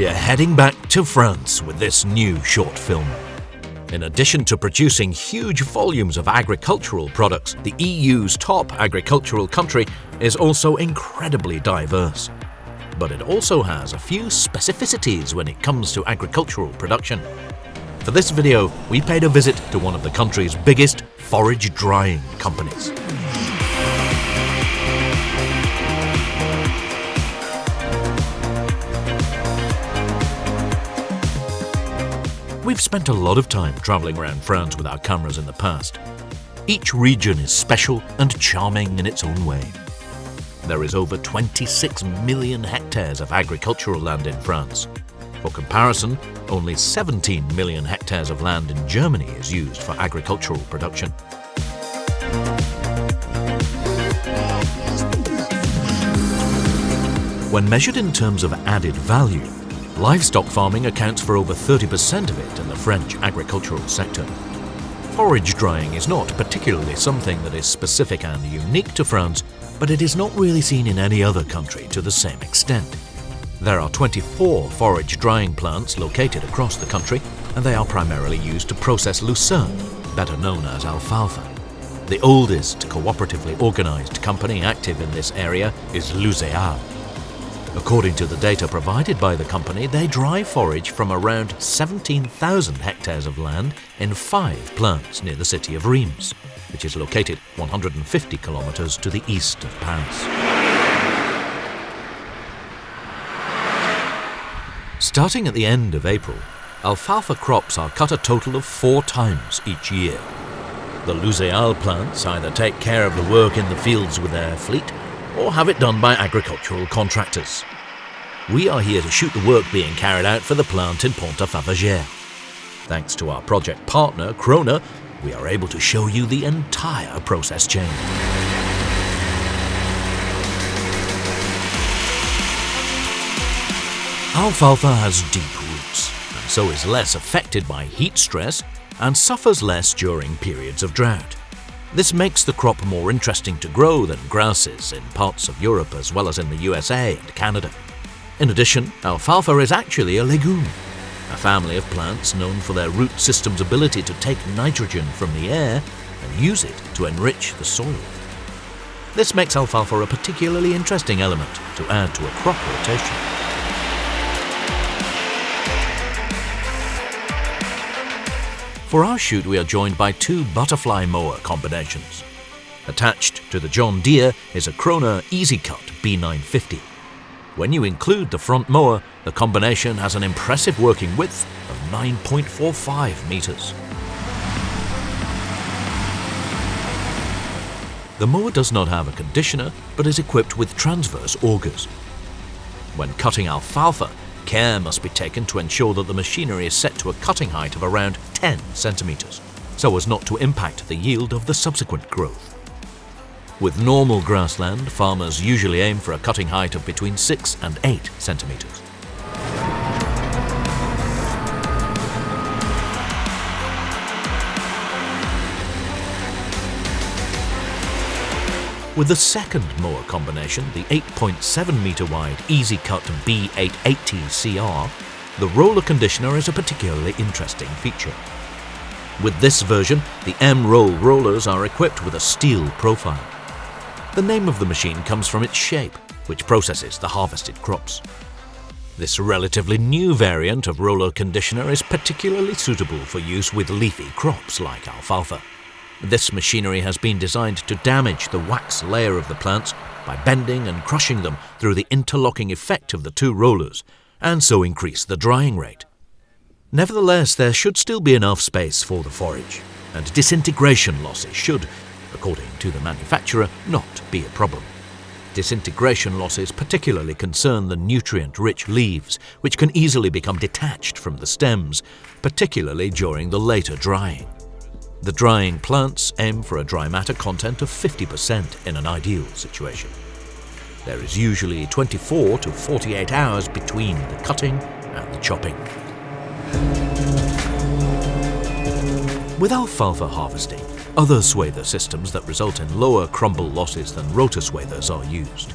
we're heading back to France with this new short film. In addition to producing huge volumes of agricultural products, the EU's top agricultural country is also incredibly diverse. But it also has a few specificities when it comes to agricultural production. For this video, we paid a visit to one of the country's biggest forage drying companies. We've spent a lot of time travelling around France with our cameras in the past. Each region is special and charming in its own way. There is over 26 million hectares of agricultural land in France. For comparison, only 17 million hectares of land in Germany is used for agricultural production. When measured in terms of added value, livestock farming accounts for over 30% of it in the French agricultural sector. Forage drying is not particularly something that is specific and unique to France, but it is not really seen in any other country to the same extent. There are 24 forage drying plants located across the country, and they are primarily used to process lucerne, better known as alfalfa. The oldest cooperatively organised company active in this area is Lucerne. According to the data provided by the company, they dry forage from around 17,000 hectares of land in 5 plants near the city of Reims, which is located 150 kilometres to the east of Paris. Starting at the end of April, alfalfa crops are cut a total of 4 times each year. The Lucerne plants either take care of the work in the fields with their fleet or have it done by agricultural contractors. We are here to shoot the work being carried out for the plant in Pont-à-Favergère. Thanks to our project partner, Krone, we are able to show you the entire process chain. Alfalfa has deep roots, and so is less affected by heat stress and suffers less during periods of drought. This makes the crop more interesting to grow than grasses in parts of Europe as well as in the USA and Canada. In addition, alfalfa is actually a legume, a family of plants known for their root system's ability to take nitrogen from the air and use it to enrich the soil. This makes alfalfa a particularly interesting element to add to a crop rotation. For our shoot, we are joined by 2 butterfly mower combinations. Attached to the John Deere is a Krone EasyCut B950. When you include the front mower, the combination has an impressive working width of 9.45 meters. The mower does not have a conditioner, but is equipped with transverse augers. When cutting alfalfa, care must be taken to ensure that the machinery is set to a cutting height of around 10 centimeters, so as not to impact the yield of the subsequent growth. With normal grassland, farmers usually aim for a cutting height of between 6 and 8 centimeters. With the second mower combination, the 8.7 meter wide EasyCut B880CR, the roller conditioner is a particularly interesting feature. With this version, the M-Roll rollers are equipped with a steel profile. The name of the machine comes from its shape, which processes the harvested crops. This relatively new variant of roller conditioner is particularly suitable for use with leafy crops like alfalfa. This machinery has been designed to damage the wax layer of the plants by bending and crushing them through the interlocking effect of the 2 rollers, and so increase the drying rate. Nevertheless, there should still be enough space for the forage, and disintegration losses should, according to the manufacturer, not be a problem. Disintegration losses particularly concern the nutrient-rich leaves, which can easily become detached from the stems, particularly during the later drying. The drying plants aim for a dry matter content of 50% in an ideal situation. There is usually 24 to 48 hours between the cutting and the chopping. With alfalfa harvesting, other swather systems that result in lower crumble losses than rotor swathers are used.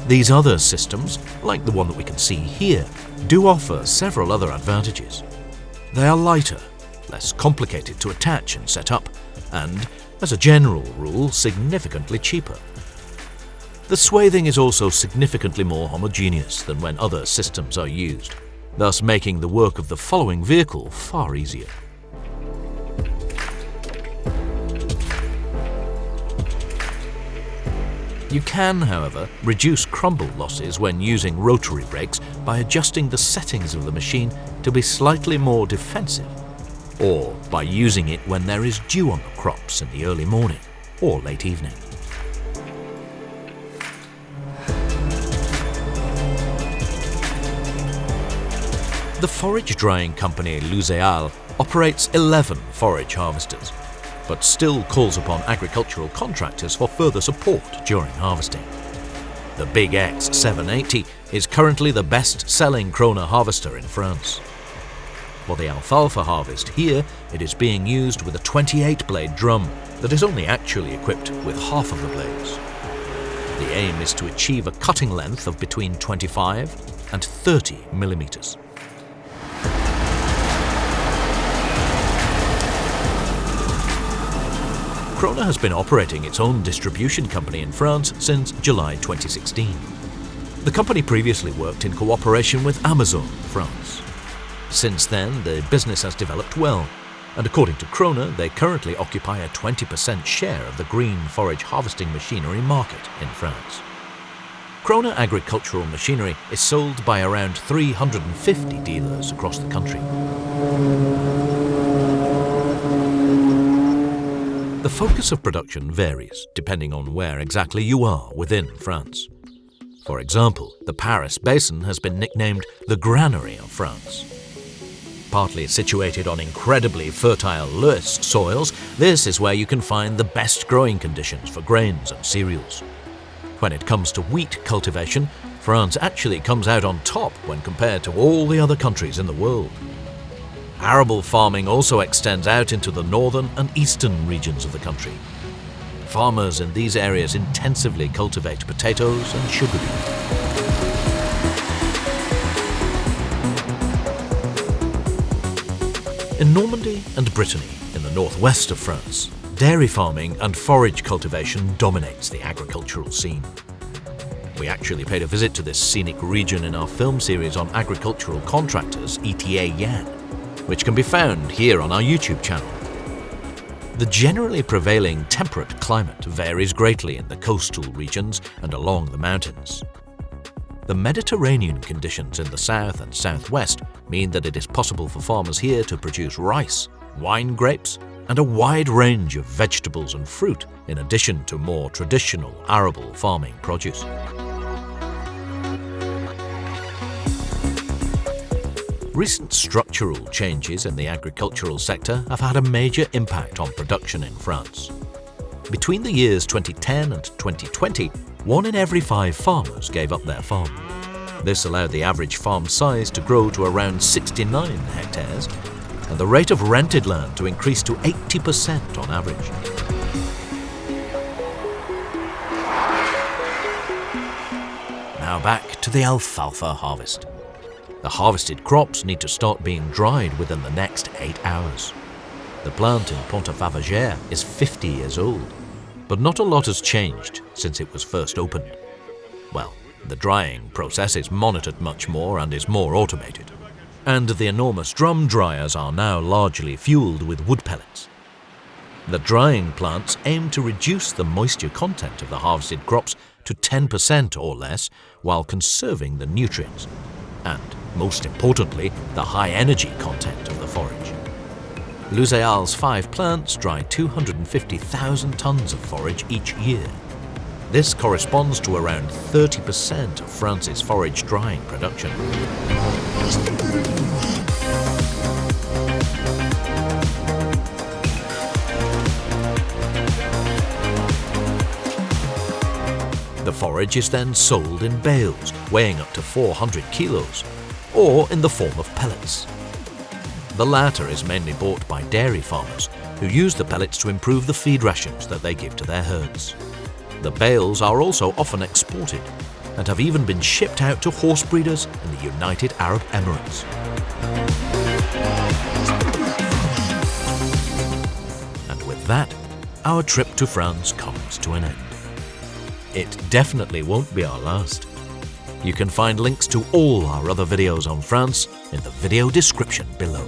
These other systems, like the one that we can see here, do offer several other advantages. They are lighter, less complicated to attach and set up, and, as a general rule, significantly cheaper. The swathing is also significantly more homogeneous than when other systems are used, thus making the work of the following vehicle far easier. You can, however, reduce crumble losses when using rotary rakes by adjusting the settings of the machine to be slightly more defensive, or by using it when there is dew on the crops in the early morning or late evening. The forage drying company Lucerne operates 11 forage harvesters, but still calls upon agricultural contractors for further support during harvesting. The BiG X 780 is currently the best-selling Krone harvester in France. For the alfalfa harvest here, it is being used with a 28-blade drum that is only actually equipped with half of the blades. The aim is to achieve a cutting length of between 25 and 30 millimeters. Krone has been operating its own distribution company in France since July 2016. The company previously worked in cooperation with Amazon France. Since then, the business has developed well, and according to Krone, they currently occupy a 20% share of the green forage harvesting machinery market in France. Krone agricultural machinery is sold by around 350 dealers across the country. The focus of production varies depending on where exactly you are within France. For example, the Paris Basin has been nicknamed the granary of France. Partly situated on incredibly fertile loess soils, this is where you can find the best growing conditions for grains and cereals. When it comes to wheat cultivation, France actually comes out on top when compared to all the other countries in the world. Arable farming also extends out into the northern and eastern regions of the country. Farmers in these areas intensively cultivate potatoes and sugar beet. In Normandy and Brittany, in the northwest of France, dairy farming and forage cultivation dominates the agricultural scene. We actually paid a visit to this scenic region in our film series on agricultural contractors, ETA Yan, which can be found here on our YouTube channel. The generally prevailing temperate climate varies greatly in the coastal regions and along the mountains. The Mediterranean conditions in the south and southwest mean that it is possible for farmers here to produce rice, wine grapes, and a wide range of vegetables and fruit, in addition to more traditional arable farming produce. Recent structural changes in the agricultural sector have had a major impact on production in France. Between the years 2010 and 2020, 1 in every 5 farmers gave up their farm. This allowed the average farm size to grow to around 69 hectares, and the rate of rented land to increase to 80% on average. Now back to the alfalfa harvest. The harvested crops need to start being dried within the next 8 hours. The plant in Pont-à-Favergère is 50 years old, but not a lot has changed since it was first opened. Well, the drying process is monitored much more and is more automated. And the enormous drum dryers are now largely fueled with wood pellets. The drying plants aim to reduce the moisture content of the harvested crops to 10% or less while conserving the nutrients and, most importantly, the high energy content of the forage. Lucerne's 5 plants dry 250,000 tons of forage each year. This corresponds to around 30% of France's forage drying production. The forage is then sold in bales, weighing up to 400 kilos, or in the form of pellets. The latter is mainly bought by dairy farmers, who use the pellets to improve the feed rations that they give to their herds. The bales are also often exported, and have even been shipped out to horse breeders in the United Arab Emirates. And with that, our trip to France comes to an end. It definitely won't be our last. You can find links to all our other videos on France in the video description below.